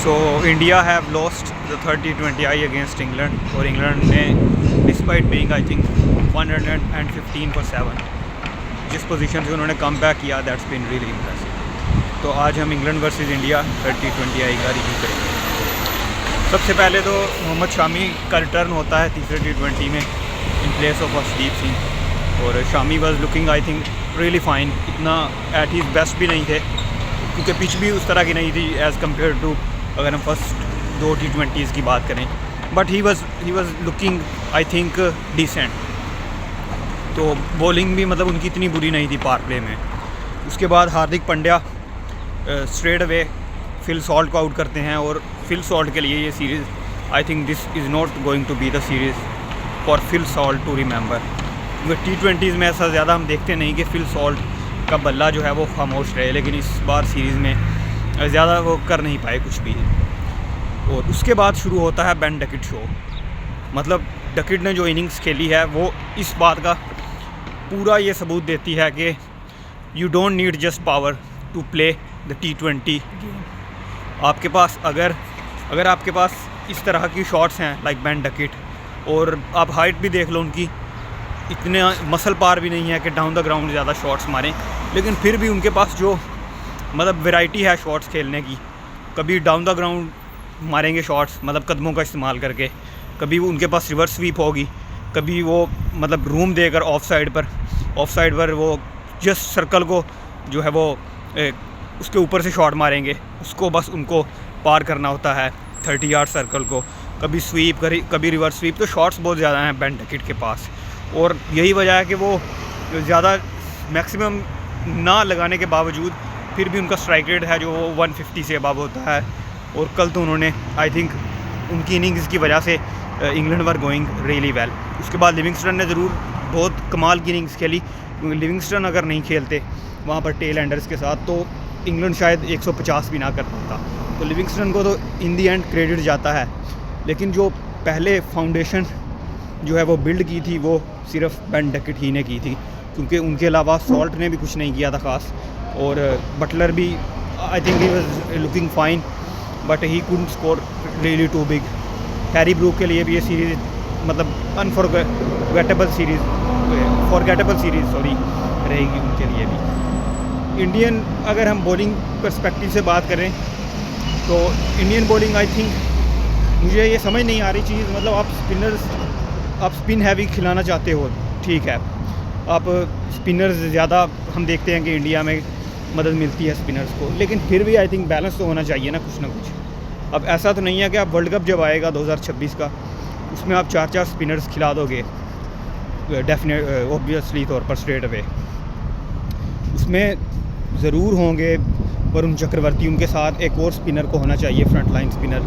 So India have lost the 30-20 against England और England ने despite being I think 115 for 7 जिस position से उन्होंने कम बैक किया दैट्स बीन रियली इम्प्रेसिव। तो आज हम इंग्लैंड वर्सेस इंडिया 30-20 का रिव्यू करेंगे। सबसे पहले तो मोहम्मद शामी का रिटर्न होता है तीसरे T20 में in place of Arshdeep Singh, और Shami was looking I think really fine. इतना एट हिज बेस्ट भी नहीं थे क्योंकि पिच भी उस तरह की नहीं थी एज़ कम्पेयर टू अगर हम फर्स्ट 2 T20s की बात करें, but he was looking I think decent. तो बॉलिंग भी मतलब उनकी इतनी बुरी नहीं थी पावर प्ले में। उसके बाद Hardik Pandya straight away Phil Salt को आउट करते हैं, और फिल सॉल्ट के लिए ये series I think this is not going to be the series for Phil Salt to remember. क्योंकि T20s में ऐसा ज़्यादा हम देखते नहीं कि फिल सॉल्ट का बल्ला जो है वो खामोश रहे, लेकिन इस बार सीरीज़ में ज़्यादा वो कर नहीं पाए कुछ भी। और उसके बाद शुरू होता है बेन डकेट शो। मतलब डकेट ने जो इनिंग्स खेली है वो इस बात का पूरा ये सबूत देती है कि you don't need just power to play the T20 game. आपके पास अगर आपके पास इस तरह की शॉट्स हैं लाइक बेन डकेट, और आप हाइट भी देख लो उनकी, इतने मसल पार भी नहीं है कि डाउन द ग्राउंड ज़्यादा शॉट्स मारें, लेकिन फिर भी उनके पास जो मतलब वैरायटी है शॉट्स खेलने की। कभी डाउन द ग्राउंड मारेंगे शॉट्स मतलब कदमों का इस्तेमाल करके, कभी वो उनके पास रिवर्स स्वीप होगी, कभी वो मतलब रूम देकर ऑफ साइड पर वो जस्ट सर्कल को जो है वो उसके ऊपर से शॉट मारेंगे, उसको बस उनको पार करना होता है 30 यार्ड सर्कल को। कभी स्वीप कभी रिवर्स स्वीप। तो शॉट्स बहुत ज़्यादा हैं बेन डकेट के पास, और यही वजह है कि वो ज़्यादा मैक्सिमम ना लगाने के बावजूद फिर भी उनका स्ट्राइक रेट है जो 150 से अबव होता है। और कल तो उन्होंने आई थिंक उनकी इनिंग्स की वजह से England were going really well. उसके बाद लिविंगस्टन ने ज़रूर बहुत कमाल की इनिंग्स खेली, क्योंकि लिविंगस्टन अगर नहीं खेलते वहाँ पर टेल एंडर्स के साथ तो इंग्लैंड शायद 150 भी ना कर पाता। तो लिविंगस्टन को तो इन दी एंड क्रेडिट जाता है, लेकिन जो पहले फाउंडेशन जो है वो बिल्ड की थी वो सिर्फ बेन डकेट ही ने की थी, क्योंकि उनके अलावा सॉल्ट ने भी कुछ नहीं किया था ख़ास। और बटलर भी I think he was looking fine, but he couldn't score really too big. Harry Brook के लिए भी ये सीरीज़ मतलब अनफॉरगेटेबल सीरीज़ रहेगी उनके लिए भी। इंडियन अगर हम बॉलिंग पर्सपेक्टिव से बात करें तो इंडियन बॉलिंग आई थिंक मुझे ये समझ नहीं आ रही चीज़, मतलब आप स्पिन हैवी खिलाना चाहते हो, ठीक है, आप स्पिनर्स ज़्यादा हम देखते हैं कि इंडिया में मदद मिलती है स्पिनर्स को, लेकिन फिर भी आई थिंक बैलेंस तो होना चाहिए ना कुछ ना कुछ। अब ऐसा तो नहीं है कि आप वर्ल्ड कप जब आएगा 2026 का उसमें आप 4 स्पिनर्स खिला दोगे डेफिनेट ऑब्वियसली तौर पर स्ट्रेट अवे। उसमें ज़रूर होंगे वरुण चक्रवर्ती, उनके साथ एक और स्पिनर को होना चाहिए front line spinner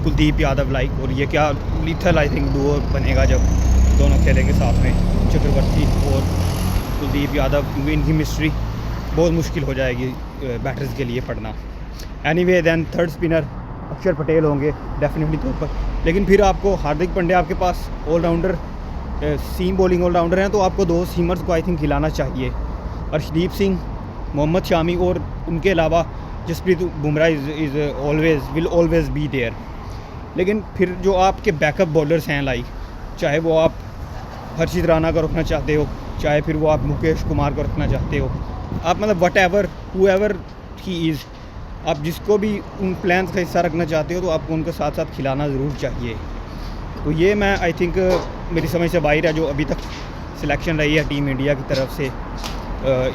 Kuldeep Yadav like. और ये क्या लीथल आई थिंक डुओ बनेगा जब दोनों खेलेंगे साथ में, चक्रवर्ती और कुलदीप यादव, क्योंकि इनकी मिस्ट्री बहुत मुश्किल हो जाएगी बैटर्स के लिए पढ़ना। एनीवे देन थर्ड स्पिनर अक्षर पटेल होंगे डेफिनेटली तौर पर, लेकिन फिर आपको हार्दिक पांड्या आपके पास ऑलराउंडर सीम बॉलिंग ऑलराउंडर हैं, तो आपको 2 सीमर्स को आई थिंक खिलाना चाहिए। अर्शदीप सिंह, मोहम्मद शामी, और उनके अलावा Jasprit Bumrah will always be there. लेकिन फिर जो आपके बैकअप बॉलर्स हैं लाइक, चाहे वो आप हर्षित राणा को रखना चाहते हो, चाहे फिर वो आप मुकेश कुमार को रखना चाहते हो, आप मतलब whatever however he is, आप जिसको भी उन प्लान्स का हिस्सा रखना चाहते हो तो आपको उनके साथ साथ खिलाना ज़रूर चाहिए। तो ये मैं आई थिंक मेरी समझ से बाहर है जो अभी तक सिलेक्शन रही है टीम इंडिया की तरफ से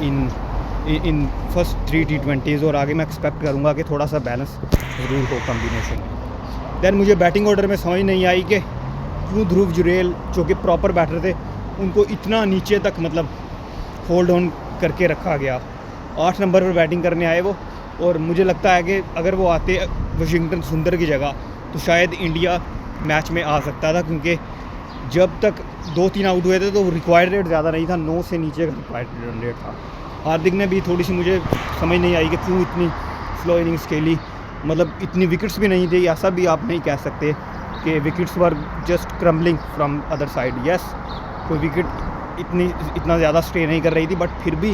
इन फर्स्ट 3 T20s, और आगे मैं एक्सपेक्ट करूँगा कि थोड़ा सा बैलेंस ज़रूर हो कॉम्बिनेशन में। दैन मुझे बैटिंग ऑर्डर में समझ नहीं आई कि क्यों ध्रुव जुरेल जो कि प्रॉपर बैटर थे उनको इतना नीचे तक मतलब होल्ड ऑन करके रखा गया। 8 नंबर पर बैटिंग करने आए वो, और मुझे लगता है कि अगर वो आते वाशिंगटन सुंदर की जगह तो शायद इंडिया मैच में आ सकता था, क्योंकि जब तक 2-3 आउट हुए थे तो रिक्वायर्ड रेट ज़्यादा नहीं था, 9 से नीचे का रिक्वायर्ड रन रेट था। हार्दिक ने भी थोड़ी सी मुझे समझ नहीं आई कि क्यों इतनी स्लो इनिंग्स खेली, मतलब इतनी विकेट्स भी नहीं थी, ऐसा भी आप नहीं कह सकते कि wickets were just crumbling from other side. Yes, कोई विकेट इतना ज़्यादा स्टे नहीं कर रही थी, बट फिर भी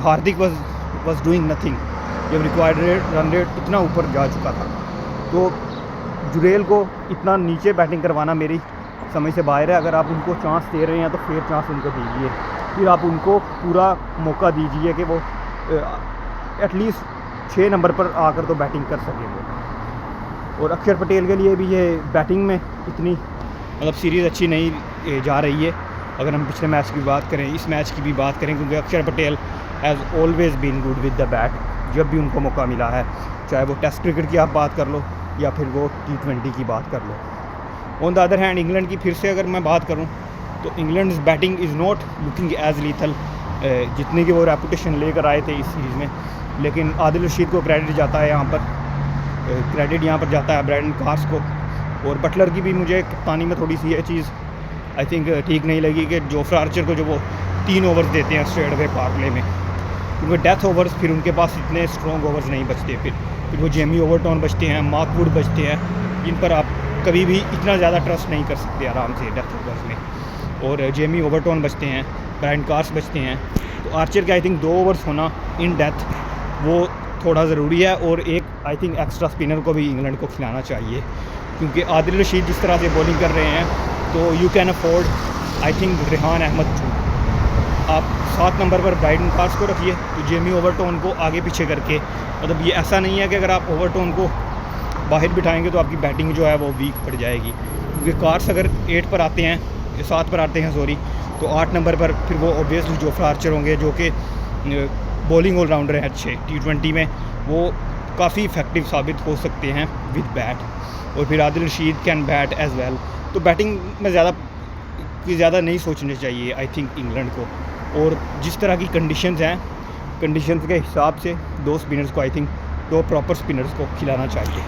हार्दिक वॉज डूइंग नथिंग जब रिक्वायर्ड रन रेट इतना ऊपर जा चुका था। तो जुरेल को इतना नीचे बैटिंग करवाना मेरी समझ से बाहर है। अगर आप उनको चांस दे रहे हैं तो फिर चांस उनको दीजिए, फिर आप उनको पूरा मौका दीजिए कि वो एटलीस्ट 6 नंबर पर आकर तो बैटिंग कर सकें वो। और अक्षर पटेल के लिए भी ये बैटिंग में इतनी मतलब सीरीज़ अच्छी नहीं जा रही है। अगर हम पिछले मैच की बात करें, इस मैच की भी बात करें, क्योंकि Akshar Patel has always been good with the bat जब भी उनको मौका मिला है, चाहे वो टेस्ट क्रिकेट की आप बात कर लो या फिर वो T20 की बात कर लो। On the other hand England की फिर से अगर मैं बात करूं तो England batting is not looking as lethal जितनी की वो रेपुटेशन लेकर आए थे इस सीरीज़ में। लेकिन आदिल रशीद को क्रेडिट जाता है यहाँ पर, क्रेडिट यहाँ पर जाता है ब्रैंडन कार्स को। और बटलर की भी मुझे कप्तानी में थोड़ी सी ये चीज़ आई थिंक ठीक नहीं लगी कि जोफ्रा आर्चर को जो वो 3 ओवर्स देते हैं स्ट्रेट अवे पावर प्ले में, क्योंकि डेथ ओवर्स फिर उनके पास इतने स्ट्रॉन्ग ओवर्स नहीं बचते। फिर वो जेमी ओवरटॉन बचते हैं, मार्क वुड बचते हैं, जिन पर आप कभी भी इतना ज़्यादा ट्रस्ट नहीं कर सकते आराम से डेथ ओवर्स में। और जेमी ओवरटॉन बचते हैं, ब्रायन कार्स बचते हैं। तो आर्चर के आई थिंक 2 ओवर्स होना इन डेथ वो थोड़ा ज़रूरी है। और एक आई थिंक एक्स्ट्रा स्पिनर को भी इंग्लैंड को खिलाना चाहिए, क्योंकि आदिल रशीद जिस तरह से बॉलिंग कर रहे हैं तो you can afford I think Rehan Ahmed too. आप 7 नंबर पर ब्रायन कार्स को रखिए, तो जेमी ओवरटॉन को आगे पीछे करके, मतलब ये ऐसा नहीं है कि अगर आप ओवरटॉन को बाहर बिठाएंगे तो आपकी बैटिंग जो है वो वीक पड़ जाएगी, क्योंकि कार्स अगर 8 पर आते हैं, 7 पर आते हैं सॉरी, तो 8 नंबर पर फिर वो ऑब्वियसली जोफ्रा आर्चर होंगे जो कि बॉलिंग ऑलराउंडर हैं अच्छे। T20 में वो काफ़ी इफेक्टिव साबित हो सकते हैं विद बैट। और फिर Adil Rashid can bat as well. तो बैटिंग में ज़्यादा नहीं सोचना चाहिए आई थिंक इंग्लैंड को। और जिस तरह की कंडीशंस हैं, कंडीशंस के हिसाब से 2 स्पिनर्स को आई थिंक 2 प्रॉपर स्पिनर्स को खिलाना चाहिए।